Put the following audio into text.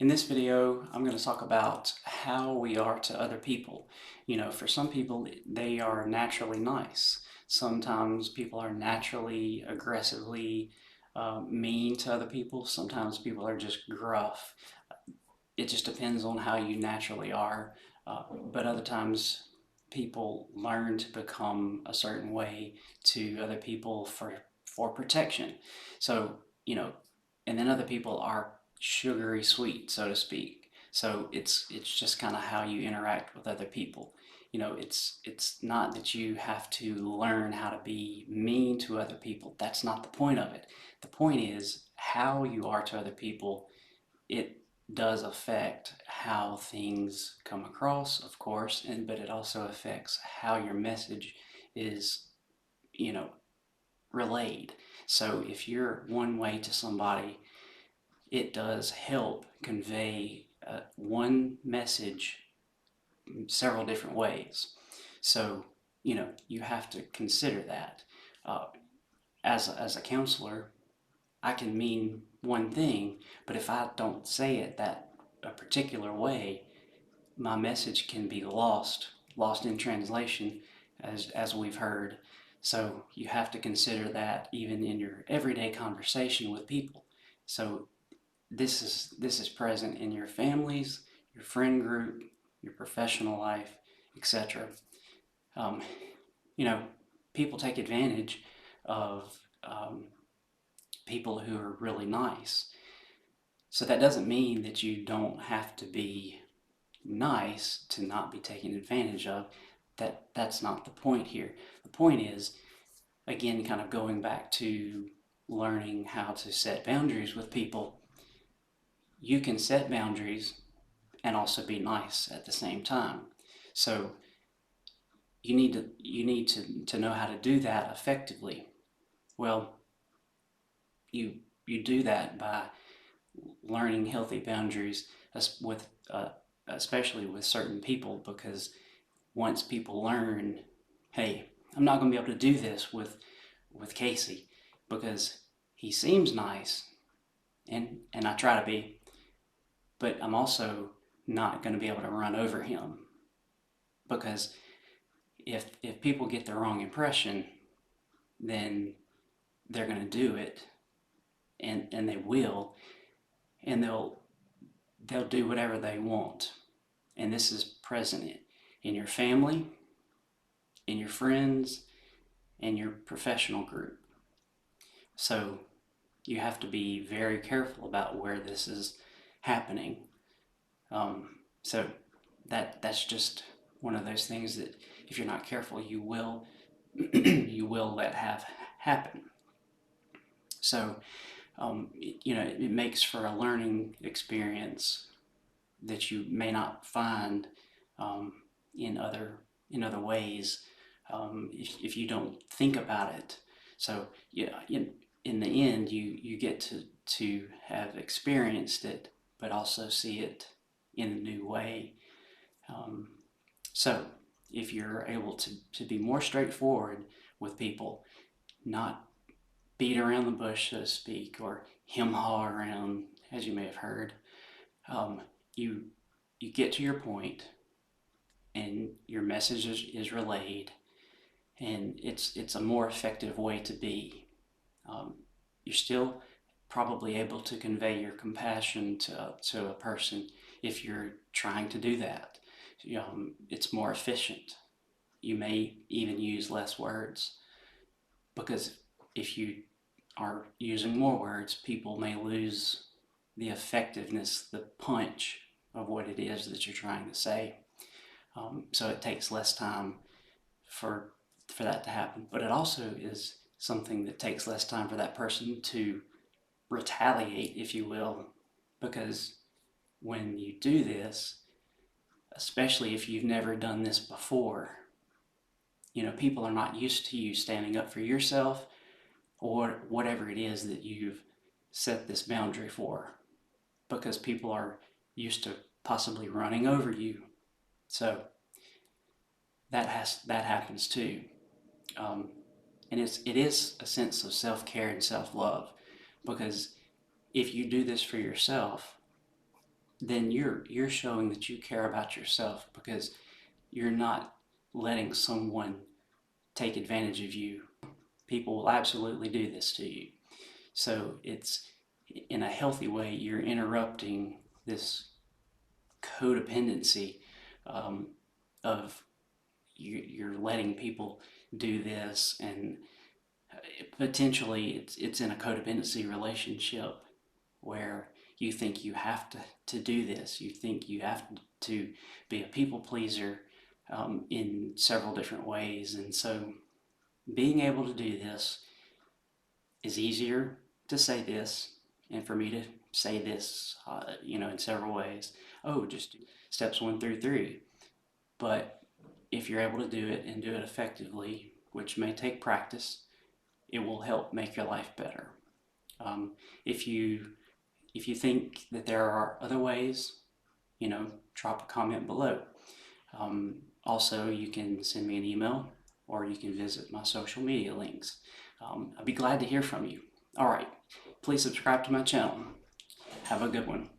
In this video, I'm going to talk about how we are to other people. For some people, they are naturally nice. Sometimes people are naturally aggressively mean to other people. Sometimes people are just gruff. It just depends on how you naturally are. But other times, people learn to become a certain way to other people for protection. So, and then other people are sugary sweet, so to speak. So it's just kind of how you interact with other people. It's not that you have to learn how to be mean to other people. That's not the point of it. The point is how you are to other people. It does affect how things come across, of course, but it also affects how your message is, you know, relayed. So if you're one way to somebody, it does help convey one message several different ways. So, you have to consider that. Uh, as a counselor, I can mean one thing, but if I don't say it that a particular way, my message can be lost in translation, as we've heard. So you have to consider that even in your everyday conversation with people. So this is present in your families, your friend group, your professional life, etc. Um, you know, People take advantage of people who are really nice. So that doesn't mean that you don't have to be nice to not be taken advantage of. That's not the point here. The point is, again, kind of going back to learning how to set boundaries with people. You can set boundaries and also be nice at the same time. So you need to know how to do that effectively. Well, you do that by learning healthy boundaries with especially with certain people, because once people learn, hey, I'm not going to be able to do this with Casey because he seems nice and I try to be, but I'm also not going to be able to run over him, because if people get the wrong impression, then they're going to do it, and they will, and they'll do whatever they want. And this is present in your family, in your friends, and your professional group. So you have to be very careful about where this is happening. So that's just one of those things that if you're not careful, you will you will let have happen. So it makes for a learning experience that you may not find um, in other ways, if you don't think about it. So yeah, in the end, you get to have experienced it, but also see it in a new way. Um, so if you're able to be more straightforward with people, not beat around the bush, so to speak, or hem-haw around, as you may have heard, um, you you get to your point and your message is relayed, and it's a more effective way to be. You're still probably able to convey your compassion to a person if you're trying to do that. It's more efficient. You may even use less words, because if you are using more words, people may lose the effectiveness, the punch of what it is that you're trying to say. So it takes less time for that to happen. But it also is something that takes less time for that person to retaliate, if you will, because when you do this, especially if you've never done this before, people are not used to you standing up for yourself or whatever it is that you've set this boundary for, because people are used to possibly running over you. So that happens too. Um, and it is a sense of self-care and self-love, because if you do this for yourself, then you're showing that you care about yourself, because you're not letting someone take advantage of you. People will absolutely do this to you. So it's, in a healthy way, you're interrupting this codependency, of you're letting people do this, and potentially it's in a codependency relationship where you think you have to do this. You think you have to be a people pleaser, in several different ways. And so being able to do this is easier to say this, and for me to say this, in several ways. Oh, just do steps 1 through 3. But if you're able to do it and do it effectively, which may take practice, it will help make your life better. If you think that there are other ways, drop a comment below. Also, you can send me an email, or you can visit my social media links. I'd be glad to hear from you. All right, please subscribe to my channel. Have a good one.